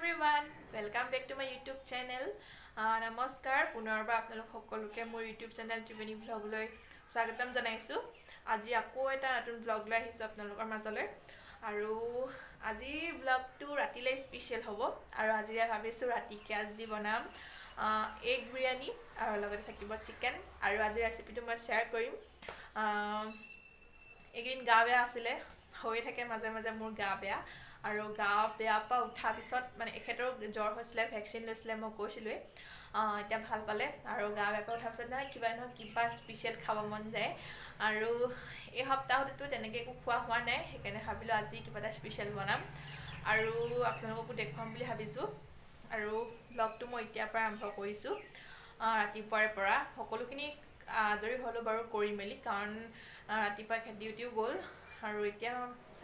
everyone, welcome back to my YouTube channel. নমস্কাৰ পুনৰবাৰ আপোনালোক সকলোকে মোৰ YouTube চেনেল ত্ৰিবেণী ব্লগ লৈ স্বাগতম জনাইছো। আজি আকৌ এটা নতুন ব্লগ লৈ আহিছো আপোনালোকৰ মাজলৈ আৰু আজি ব্লগটো ৰাতিলৈ স্পেশাল হ'ব আৰু আজি ভাবিছো ৰাতিকে আজি বনাম এগ বিৰিয়ানী আৰু লগতে থাকিব চিকেন আৰু আজি ৰেচিপিটো মই শেয়াৰ কৰিম। এগিন গা বেয়া আছিলে হৈ থাকে মাজে মাজে মোৰ গা বেয়া আৰু গা বেয়া পা উঠা পিছত মানে এখেতৰ জ্বৰ হৈছিলে ভ্যাকচিন লৈছিলে মই কৈছিলো এতিয়া ভাল পালে আৰু গা বেয়া পা উঠা পিছত না কিবা স্পেশাল খাব মন যায় আৰু এই সপ্তাহটো তেনেকৈ একো খোৱা হোৱা নাই সেইকাৰণে ভাবিলো আজি কিবা এটা স্পেশাল বনাম আৰু আপোনালোককো দেখুৱাম বুলি ভাবিছো আৰু ব্লগটো মই এতিয়াৰ পৰা আৰম্ভ কৰিছো ৰাতিপুৱাৰ পৰা সকলোখিনি আজৰি হলো বাৰু কৰি মেলি কাৰণ ৰাতিপুৱা ডিউটিও গ'ল আৰু এতিয়া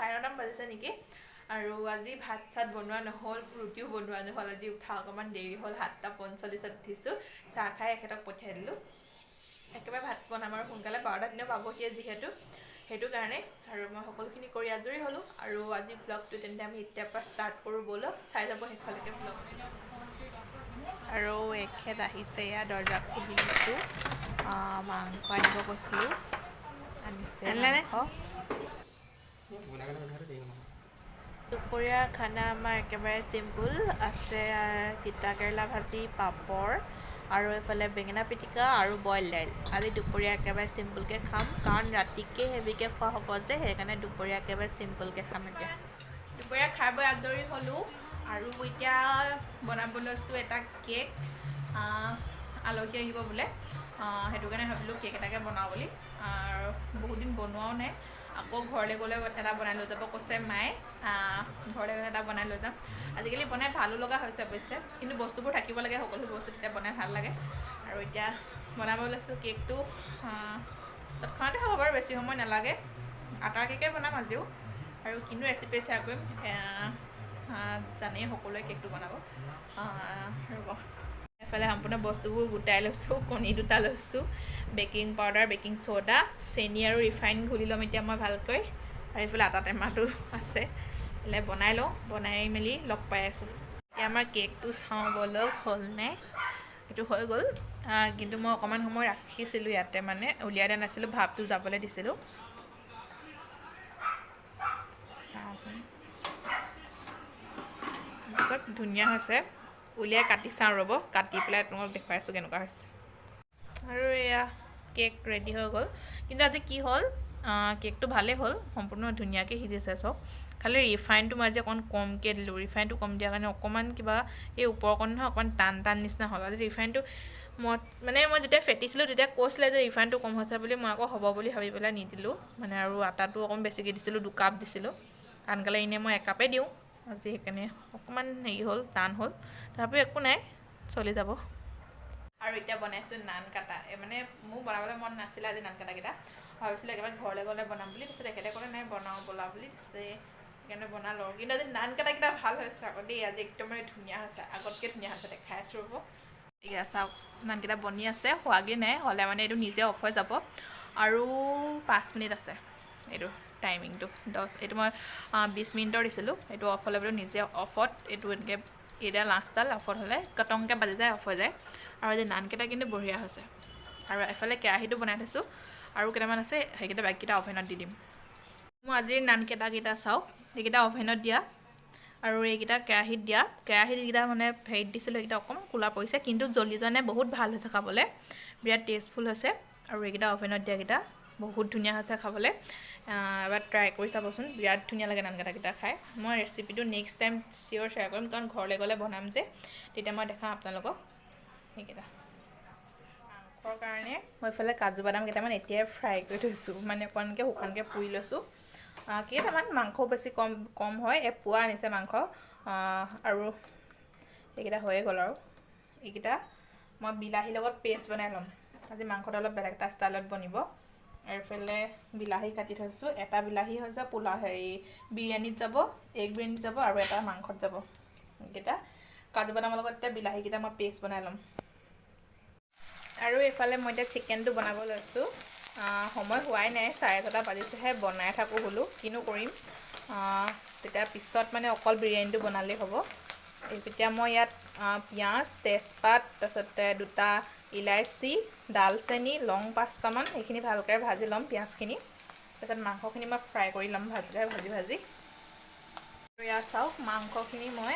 9:30 বাজিছে নেকি আৰু আজি ভাত চাত বনোৱা নহল ৰুটিও বনোৱা নহল আজি উঠা অকমান দেৰি হল 7:45 উঠিছো চাহ খাই এখেতক পঠিয়াই দিলো একেবাৰে ভাত বনাম আৰু সোনকালে 12টা দিনে পাবহিয়ে যিহেতু সেইটো কাৰণে আৰু মই সকলোখিনি কৰি আজৰি হলো আৰু আজি ব্লগটো তেন্তে আমি এতিয়াৰ পৰা ষ্টাৰ্ট কৰো বলক চাই যাব শেষলৈকে ব্লগ আৰু এখেত আহিছে ইয়া দৰ্জা খুলি দিছো মাংস আনিব কৈছিলো আনিছে মাংস দুপৰীয়া খানা আমাৰ একেবাৰে সিম্পল আছে তিতা কেৰেলা ভাজি পাপৰ আৰু এফালে বেঙেনা পিটিকা আৰু বইল দাইল আজি দুপৰীয়া একেবাৰে সিম্পলকৈ খাম কাৰণ ৰাতিকে হেভিকৈ খোৱা হ'ব যে সেইকাৰণে দুপৰীয়া একেবাৰে সিম্পলকৈ খাম এতিয়া দুপৰীয়া খাই বৈ আজৰি হ'লোঁ আৰু এতিয়া বনাব লৈছোঁ এটা কেক আলহী আহিব বোলে সেইটো কাৰণে ভাবিলোঁ কেক এটাকে বনাওঁ বুলি আৰু বহুত দিন বনোৱাও নাই আকৌ ঘৰলৈ গ'লে এটা বনাই লৈ যাব কৈছে মায়ে ঘৰলৈ গ'লে এটা বনাই লৈ যাম আজিকালি বনাই ভালো লগা হৈছে অৱশ্যে কিন্তু বস্তুবোৰ থাকিব লাগে সকলো বস্তু তেতিয়া বনাই ভাল লাগে আৰু এতিয়া বনাব লৈছোঁ কেকটো তৎক্ষণতে হ'ব বাৰু বেছি সময় নালাগে আটাৰ কেকে বনাম আজিও আৰু কিন্তু ৰেচিপি শ্বেয়াৰ কৰিম জানেই সকলোৱে কেকটো বনাব ৰ'ব এফালে সম্পূৰ্ণ বস্তুবোৰ গোটাই লৈছোঁ কণী দুটা লৈছোঁ বেকিং পাউডাৰ বেকিং ছ'ডা চেনি আৰু ৰিফাইন ঘুলি ল'ম এতিয়া মই ভালকৈ আৰু এইফালে আটা টেমাটো আছে এলে বনাই লওঁ বনাই মেলি লগ পাই আছোঁ এতিয়া আমাৰ কেকটো চাওঁ বলক হ'ল নে এইটো হৈ গ'ল কিন্তু মই অকণমান সময় ৰাখিছিলোঁ ইয়াতে মানে উলিয়াই দিয়া নাছিলোঁ ভাপটো যাবলৈ দিছিলোঁ চাওঁচোন তাৰপিছত ধুনীয়া হৈছে উলিয়াই কাটি চাওঁ ৰ'ব কাটি পেলাই তোমাক দেখুৱাই আছোঁ কেনেকুৱা হৈছে আৰু এয়া কেক ৰেডি হৈ গ'ল কিন্তু আজি কি হ'ল কেকটো ভালেই হ'ল সম্পূৰ্ণ ধুনীয়াকৈ সিজিছে চব খালি ৰিফাইনটো মই আজি অকণ কমকৈ দিলোঁ ৰিফাইনটো কম দিয়াৰ কাৰণে অকণমান কিবা এই ওপৰকণ নহয় অকণমান টান নিচিনা হ'ল আজি ৰিফাইনটো মই যেতিয়া ফেটিছিলোঁ তেতিয়া কৈছিলে যে ৰিফাইনটো কম হৈছে বুলি মই আকৌ হ'ব বুলি ভাবি পেলাই নিদিলোঁ মানে আৰু আটাটো অকণ বেছিকৈ দিছিলোঁ 2 কাপ দিছিলোঁ আনকালে এনেই মই 1 কাপেই দিওঁ আজি সেইকাৰণে অকণমান হেৰি হ'ল টান হ'ল তথাপিও একো নাই চলি যাব আৰু এতিয়া বনাইছোঁ নান কাটা মানে মোক বনাবলৈ মন নাছিলে আজি নান কাটাকেইটা ভাবিছিলোঁ একেবাৰে ঘৰলৈ গ'লে বনাম বুলি তাৰপিছত এখেতে ক'লে নাই বনাওঁ বলা বুলি তাৰপিছত সেইকাৰণে বনালোঁ কিন্তু আজি নান কাটাকেইটা ভাল হৈছে আকৌ দেই আজি একদম মানে ধুনীয়া হৈছে আগতকৈ ধুনীয়া হৈছে দেখাই আছোঁ ৰ'ব ঠিক আছে নানকেইটা বনি আছে হোৱাগৈ নাই হ'লে মানে এইটো নিজে অফ হৈ যাব আৰু 5 মিনিট আছে এইটো টাইমিংটো এইটো মই 20 মিনিটৰ দিছিলোঁ এইটো অফ হ'লে বোলো নিজে অফত এইটো এনেকৈ এতিয়া লাষ্টডাল অফত হ'লে কটংকৈ বাজি যায় অফ হৈ যায় আৰু আজি নানকেইটা কিন্তু বঢ়িয়া হৈছে আৰু এফালে কেৰাহীটো বনাই থৈছোঁ আৰু কেইটামান আছে সেইকেইটা বাকীকেইটা অভেনত দি দিম মই আজিৰ নানকেইটা চাওক সেইকেইটা অভেনত দিয়া আৰু এইকেইটা কেৰাহীত দিয়া কেৰাহীত এইকেইটা মানে হেৰিত দিছিলোঁ সেইকেইটা অকণমান ক'লা পৰিছে কিন্তু জ্বলি যোৱা নাই বহুত ভাল হৈছে খাবলৈ বিৰাট টেষ্টফুল হৈছে আৰু এইকেইটা অভেনত দিয়াকেইটা বহুত ধুনীয়া হৈছে খাবলৈ এবাৰ ট্ৰাই কৰি চাবচোন বিৰাট ধুনীয়া লাগে নানকেইটা খাই মই ৰেচিপিটো নেক্সট টাইম চিয়'ৰ শ্বেয়াৰ কৰিম কাৰণ ঘৰলৈ গ'লে বনাম যে তেতিয়া মই দেখাম আপোনালোকক সেইকেইটা মাংসৰ কাৰণে মই এইফালে কাজু বাদাম কেইটামান এতিয়াই ফ্ৰাই কৰি থৈছোঁ মানে অকণমানকৈ শুকানকৈ পুৰি লৈছোঁ কেইটামান মাংসও বেছি কম হয় পোৱা আনিছে মাংস আৰু এইকেইটা হৈয়ে গ'ল আৰু এইকেইটা মই বিলাহীৰ লগত পেষ্ট বনাই ল'ম আজি মাংসটো অলপ বেলেগ এটা ষ্টাইলত বনিব আৰু এইফালে বিলাহী কাটি থৈছোঁ এটা বিলাহী হৈছে পোলাও বিৰিয়ানীত যাব এগ বিৰিয়ানীত যাব আৰু এটা মাংসত যাব এইকেইটা কাজু বাদামৰ লগত এতিয়া বিলাহীকেইটা মই পেষ্ট বনাই ল'ম আৰু এইফালে মই এতিয়া চিকেনটো বনাব লৈছোঁ সময় হোৱাই নাই 6:30 বাজিছেহে বনাই থাকোঁ বোলো কিনো কৰিম তেতিয়া পিছত মানে অকল বিৰিয়ানীটো বনালেই হ'ব এতিয়া মই ইয়াত পিঁয়াজ, তেজপাত, তাৰপিছতে 2টা ইলাচি, ডালচেনি, লং 5টামান এইখিনি ভালকৈ ভাজি ল'ম পিঁয়াজখিনি। তাৰপিছত মাংসখিনি মই ফ্ৰাই কৰি ল'ম ভাজি। ইয়াত চাওক মাংসখিনি মই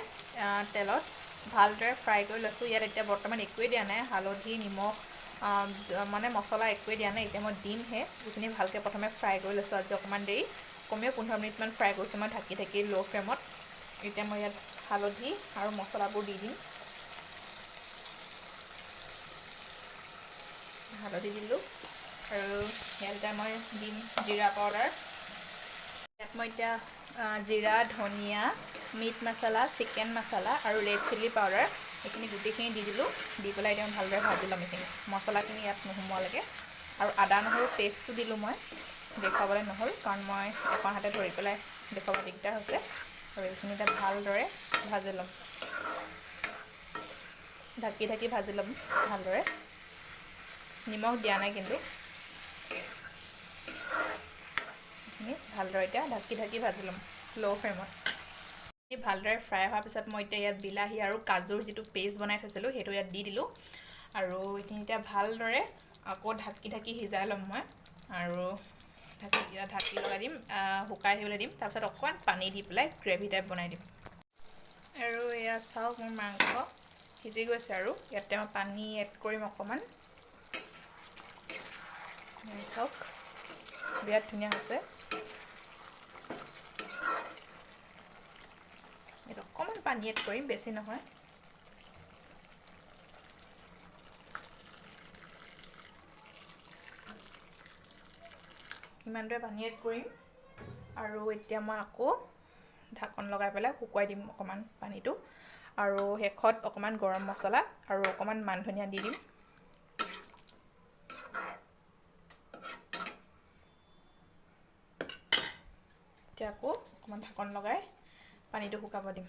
তেলত ভালদৰে ফ্ৰাই কৰি লৈছোঁ। ইয়াত এতিয়া বৰ্তমান একোৱেই দিয়া নাই, হালধি, নিমখ মানে মছলা একোৱেই দিয়া নাই। এতিয়া মই দিমহে। এইখিনি ভালকৈ প্ৰথমে ফ্ৰাই কৰি লৈছোঁ। আজি অকণমান দেৰি, কমেও 15 মিনিটমান ফ্ৰাই কৰিছোঁ মই ঢাকি ল' ফ্লেমত। এতিয়া মই ইয়াত হালধি আৰু মছলাবোৰ দি দিম। হালধি দিলোঁ আৰু ইয়াতে মই দিম জিৰা পাউডাৰ। ইয়াত মই এতিয়া জিৰা, ধনিয়া, মিট মছলা, চিকেন মছলা আৰু ৰেড চিলি পাউডাৰ এইখিনি গোটেইখিনি দি দিলোঁ। দি পেলাই এতিয়া ভালদৰে ভাজি ল'ম এইখিনি মছলাখিনি ইয়াত নোসোমোৱালৈকে। আৰু আদা নহৰু পেষ্টটো দিলোঁ মই, দেখুৱাবলৈ নহ'ল কাৰণ মই এখন হাতে ধৰি পেলাই দেখুৱাব দিগদাৰ হৈছে। আৰু এইখিনি এতিয়া ভালদৰে ভাজি ল'ম, ঢাকি ভাজি ল'ম ভালদৰে। নিমখ দিয়া নাই কিন্তু। এইখিনি ভালদৰে এতিয়া ঢাকি ভাজি ল'ম ল' ফ্লেমত। ভালদৰে ফ্ৰাই হোৱাৰ পিছত মই এতিয়া ইয়াত বিলাহী আৰু কাজুৰ যিটো পেষ্ট বনাই থৈছিলোঁ সেইটো ইয়াত দি দিলোঁ। আৰু এইখিনি এতিয়া ভালদৰে আকৌ ঢাকি সিজাই ল'ম মই। আৰু ঢাকি লগাই দিম, শুকাই আহিবলৈ দিম। তাৰপিছত অকণমান পানী দি পেলাই গ্ৰেভি টাইপ বনাই দিম। আৰু এয়া চাওক মোৰ মাংস সিজি গৈছে আৰু ইয়াতে মই পানী এড কৰিম অকণমান। চাওক বিৰাট ধুনীয়া হৈছে। এইটো অকণমান পানী এড কৰিম, বেছি নহয়। ইমানটোৱে পানী এড কৰিম। আৰু এতিয়া মই আকৌ ঢাকন লগাই পেলাই শুকুৱাই দিম অকণমান পানীটো। আৰু শেষত অকণমান গৰম মছলা আৰু অকণমান মান ধনিয়া দি দিম। এতিয়া আকৌ অকণমান ঢাকন লগাই পানীটো শুকাব দিম।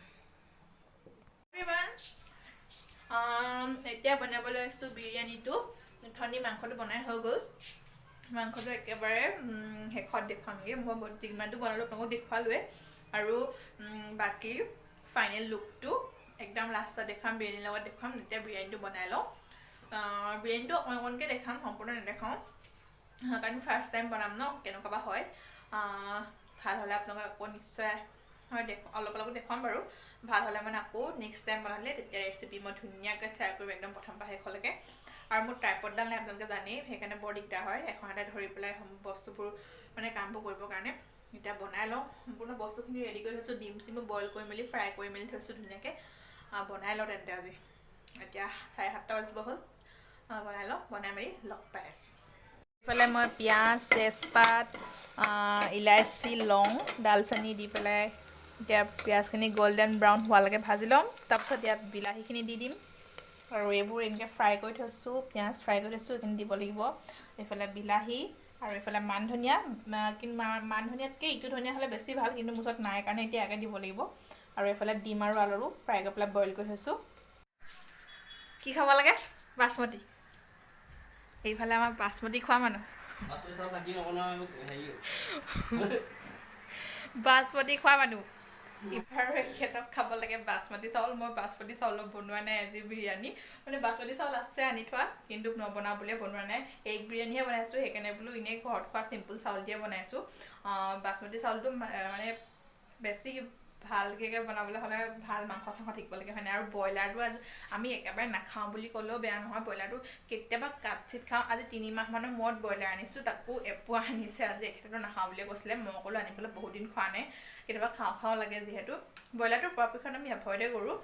এতিয়া বনাব লৈছোঁ বিৰিয়ানীটো। ধনী মাংসটো বনাই হৈ গ'ল। মাংসটো একেবাৰে শেষত দেখুৱামগৈ। মই যিমানটো বনালোঁ আপোনালোকক দেখুৱালোৱে। আৰু বাকী ফাইনেল লুকটো একদম লাষ্টত দেখুৱাম, বিৰিয়ানীৰ লগত দেখুৱাম। এতিয়া বিৰিয়ানীটো বনাই লওঁ। বিৰিয়ানীটো অকণকৈ দেখাম, সম্পূৰ্ণ নেদেখাওঁ কাৰণ ফাৰ্ষ্ট টাইম বনাম ন, কেনেকুৱা বা হয়। ভাল হ'লে আপোনালোকক আকৌ নিশ্চয় অলপ দেখুৱাম বাৰু। ভাল হ'লে মানে আকৌ নেক্সট টাইম বনালে তেতিয়া ৰেচিপি মই ধুনীয়াকৈ শ্বেয়াৰ কৰিম একদম প্ৰথমৰ পৰা শেষলৈকে। আৰু মোৰ ট্ৰাইপডডাল নাই আপোনালোকে জানেই, সেইকাৰণে বৰ দিগদাৰ হয় এখন হাতে ধৰি পেলাই বস্তুবোৰ মানে কামবোৰ কৰিবৰ কাৰণে। এতিয়া বনাই লওঁ, সম্পূৰ্ণ বস্তুখিনি ৰেডি কৰি থৈছোঁ। ডিম চিমো বইল কৰি মেলি ফ্ৰাই কৰি মেলি থৈছোঁ ধুনীয়াকৈ। বনাই লওঁ তেন্তে আজি। এতিয়া 7:30 বাজিব হ'ল। বনাই লওঁ, বনাই মেলি লগ পাই আছোঁ। এইফালে মই পিঁয়াজ, তেজপাত, ইলাচি, লং, ডালচেনি দি পেলাই এতিয়া পিঁয়াজখিনি গল্ডেন ব্ৰাউন হোৱালৈকে ভাজি ল'ম। তাৰপিছত ইয়াত বিলাহীখিনি দি দিম। আৰু এইবোৰ এনেকৈ ফ্ৰাই কৰি থৈছোঁ, পিঁয়াজ ফ্ৰাই কৰি থৈছোঁ, এইখিনি দিব লাগিব। এইফালে বিলাহী আৰু এইফালে মান ধনিয়া। কিন্তু মান ধনিয়াতকৈ ইটো ধনিয়া হ'লে বেছি ভাল, কিন্তু মোৰ ওচৰত নাই কাৰণে এতিয়া আগে দিব লাগিব। আৰু এইফালে ডিম আৰু আলুৰো ফ্ৰাই কৰি পেলাই বইল কৰি থৈছোঁ। কি খাব লাগে? বাচমতি। এইফালে আমাৰ বাচমতি খোৱা মানুহ। বাচমতি খোৱা মানুহ। ইফালে এখেতক খাব লাগে বাচমতি চাউল। মই বাচমতি চাউলত বনোৱা নাই আজি বিৰিয়ানী। মানে বাচমতি চাউল আছে আনি থোৱা, কিন্তু নবনাওঁ বুলিয়ে বনোৱা নাই। এগ বিৰিয়ানীহে বনাইছোঁ, সেইকাৰণে বোলো এনেই ঘৰত খোৱা চিম্পুল চাউল দিয়ে বনাইছোঁ। বাচমতি চাউলটো মানে বেছি ভালকৈ বনাবলৈ হ'লে ভাল মাংস চাংস থাকিব লাগে হয় নাই। আৰু ব্ৰইলাৰটো আমি একেবাৰে নাখাওঁ বুলি ক'লেও বেয়া নহয়। ব্ৰইলাৰটো কেতিয়াবা কাটচিত খাওঁ। আজি 3 মাহমানৰ মূৰত ব্ৰইলাৰ আনিছোঁ, তাকো এপোৱা আনিছে আজি। এখেতেতো নাখাওঁ বুলিয়ে কৈছিলে, মই ক'লোঁ আনিবলৈ বহুত দিন খোৱা নাই, কেতিয়াবা খাওঁ লাগে যিহেতু। ব্ৰইলাৰটো পৰাপক্ষত আমি এভইডে কৰোঁ।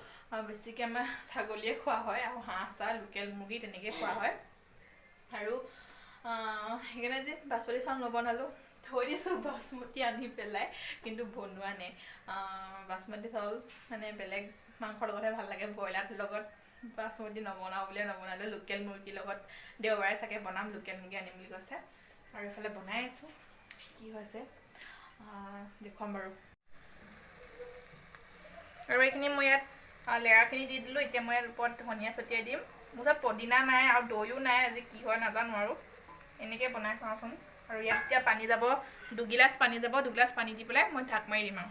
বেছিকৈ আমাৰ ছাগলীয়ে খোৱা হয় আৰু হাঁহ চাহ লোকেল মুৰ্গী তেনেকৈ খোৱা হয়। আৰু সেইকাৰণে যে বাচমতি চাউল নবনালোঁ, থৈ দিছোঁ বাচমতি আনি পেলাই, কিন্তু বনোৱা নাই। বাচমতি চাউল মানে বেলেগ মাংসৰ লগতহে ভাল লাগে, ব্ৰইলাৰ লগত বাচমতি নবনাওঁ বুলিয়ে নবনালোঁ। লোকেল মুৰ্গীৰ লগত দেওবাৰে চাগে বনাম, লোকেল মুৰ্গী আনিম বুলি কৈছে। আৰু এইফালে বনাই আছোঁ, কি হৈছে দেখুৱাম বাৰু। আৰু এইখিনি মই ইয়াত লেয়াৰখিনি দি দিলোঁ। এতিয়া মই ইয়াত ওপৰত ধনিয়া ছটিয়াই দিম। মোৰ ওচৰত পদিনা নাই আৰু দৈও নাই, আজি কি হয় নাজানো আৰু। এনেকৈ বনাই চাওঁচোন। আৰু ইয়াত এতিয়া পানী যাব, 2 গিলাচ পানী যাব। 2 গিলাচ পানী দি পেলাই মই ঢাক মাৰি দিম আৰু।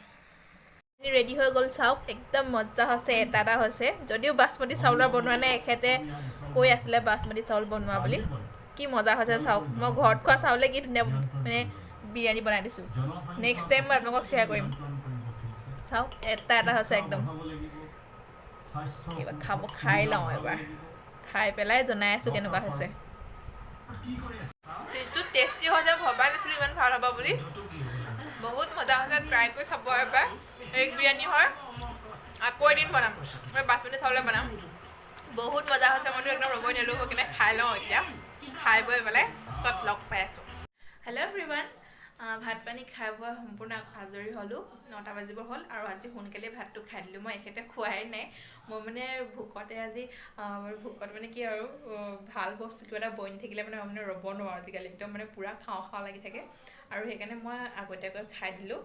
ৰেডি হৈ গ'ল চাওক একদম মজা হৈছে এটা হৈছে যদিও বাসমতি চাউলৰ বনোৱা নাই এখেতে কৈ আছিলে বাসমতি চাউল বনোৱা বুলি কি মজা হৈছে চাওক মই ঘৰত খোৱা চাউলে কি ধুনীয়া মানে বিৰিয়ানী বনাই দিছোঁ নেক্সট টাইম মই আপোনালোকক শ্বেয়াৰ কৰিম চাওক এটা হৈছে একদম কিবা খাই লওঁ এবাৰ খাই পেলাই জনাই আছোঁ কেনেকুৱা হৈছে টেষ্টি হৈছে ভবা নাছিলোঁ ইমান ভাল হ'ব বুলি বহুত মজা হৈছে ট্ৰাই কৰি চাব এবাৰ এগ বিৰিয়ানী হয় আকৌ এদিন বনাম মই বাচমতি চাউলে বনাম বহুত মজা হৈছে মইতো একদম ৰ'বই নিলোঁ হৈ কিনে খাই লওঁ এতিয়া খাই বৈ পেলাই পিছত লগ পাই আছোঁ হেল্ল' এভৰিৱান ভাত পানী খাই বৈ সম্পূৰ্ণ আজৰি হ'লোঁ 9টা বাজিব হ'ল আৰু আজি সোনকালে ভাতটো খাই দিলোঁ মই এখেতে খোৱাই নাই মই মানে ভোকতে আজি ভোকত মানে কি আৰু ভাল বস্তু কিবা এটা বনি থাকিলে মানে মই মানে ৰ'ব নোৱাৰোঁ আজিকালি একদম মানে পূৰা খাওঁ লাগি থাকে আৰু সেইকাৰণে মই আগতীয়াকৈ খাই দিলোঁ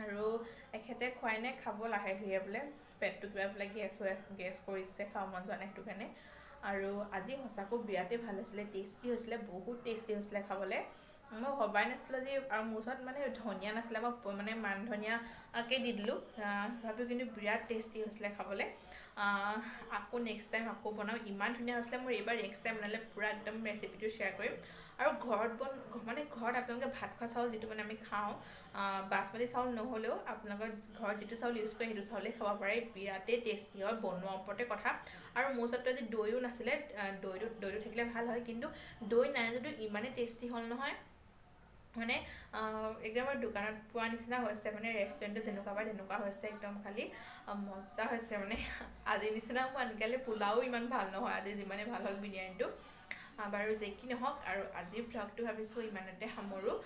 আৰু এখেতে খুৱাই নাই খাব লাহে ধীৰে বোলে পেটটো কিবা বোলে গেছ কৰিছে খাব মন যোৱা নাই সেইটো কাৰণে আৰু আজি সঁচাকৈ বিৰাটেই ভাল হৈছিলে টেষ্টি হৈছিলে বহুত টেষ্টি হৈছিলে খাবলৈ মই ভবাই নাছিলোঁ যে আৰু মোৰ ওচৰত মানে ধনিয়া নাছিলে মই মানে মান ধনিয়াকে দি দিলোঁ তথাপিও কিন্তু বিৰাট টেষ্টি হৈছিলে খাবলৈ আকৌ নেক্সট টাইম আকৌ বনাম ইমান ধুনীয়া হৈছিলে মোৰ এইবাৰ নেক্সট টাইম বনালে পূৰা একদম ৰেচিপিটো শ্বেয়াৰ কৰিম আৰু ঘৰত আপোনালোকে ভাত খোৱা চাউল যিটো মানে আমি খাওঁ বাচমতি চাউল নহ'লেও আপোনালোকৰ ঘৰত যিটো চাউল ইউজ কৰে সেইটো চাউলেই খাব পাৰে বিৰাটেই টেষ্টি হয় বনোৱাৰ ওপৰতে কথা আৰু মোৰ ওচৰতো আজি দৈও নাছিলে দৈটো থাকিলে ভাল হয় কিন্তু দৈ নাই যদিও ইমানেই টেষ্টি হ'ল নহয় মানে একদম দোকানত পোৱা নিচিনা হৈছে মানে ৰেষ্টুৰেণ্টত যেনেকুৱা পায় তেনেকুৱা হৈছে একদম খালি মজা হৈছে মানে আজিৰ নিচিনা মোৰ আজিকালি পোলাও ইমান ভাল নহয় আজি যিমানে ভাল হ'ল বিৰিয়ানীটো বাৰু যি কি নহওক আৰু আজিৰ ভ্লগটো ভাবিছোঁ ইমানতে সামৰোঁ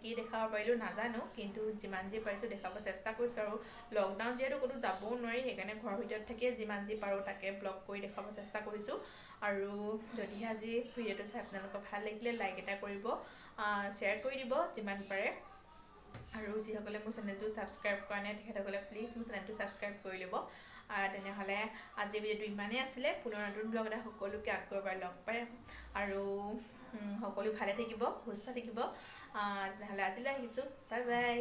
কি দেখাব পাৰিলোঁ নাজানো কিন্তু যিমান যি পাৰিছোঁ দেখাব চেষ্টা কৰিছোঁ আৰু লকডাউন যিহেতু ক'তো যাবও নোৱাৰি সেইকাৰণে ঘৰৰ ভিতৰত থাকিয়ে যিমান যি পাৰোঁ তাকে ব্লগ কৰি দেখাব চেষ্টা কৰিছোঁ আৰু যদিহে আজি ভিডিঅ'টো চাই আপোনালোকৰ ভাল লাগিলে লাইক এটা কৰিব শ্বেয়াৰ কৰি দিব যিমান পাৰে আৰু যিসকলে মোৰ চেনেলটো ছাবস্ক্ৰাইব কৰা নাই তেখেতসকলে প্লিজ মোৰ চেনেলটো ছাবস্ক্ৰাইব কৰি ল'ব তেনেহ'লে আজিৰ ভিডিঅ'টো ইমানেই আছিলে পুনৰ নতুন ব্লগ এটা সকলোকে আকৌ এবাৰ লগ পাই আৰু সকলো ভালে থাকিব সুস্থ থাকিব তেনেহ'লে আজিলৈ আহিছোঁ বাই বাই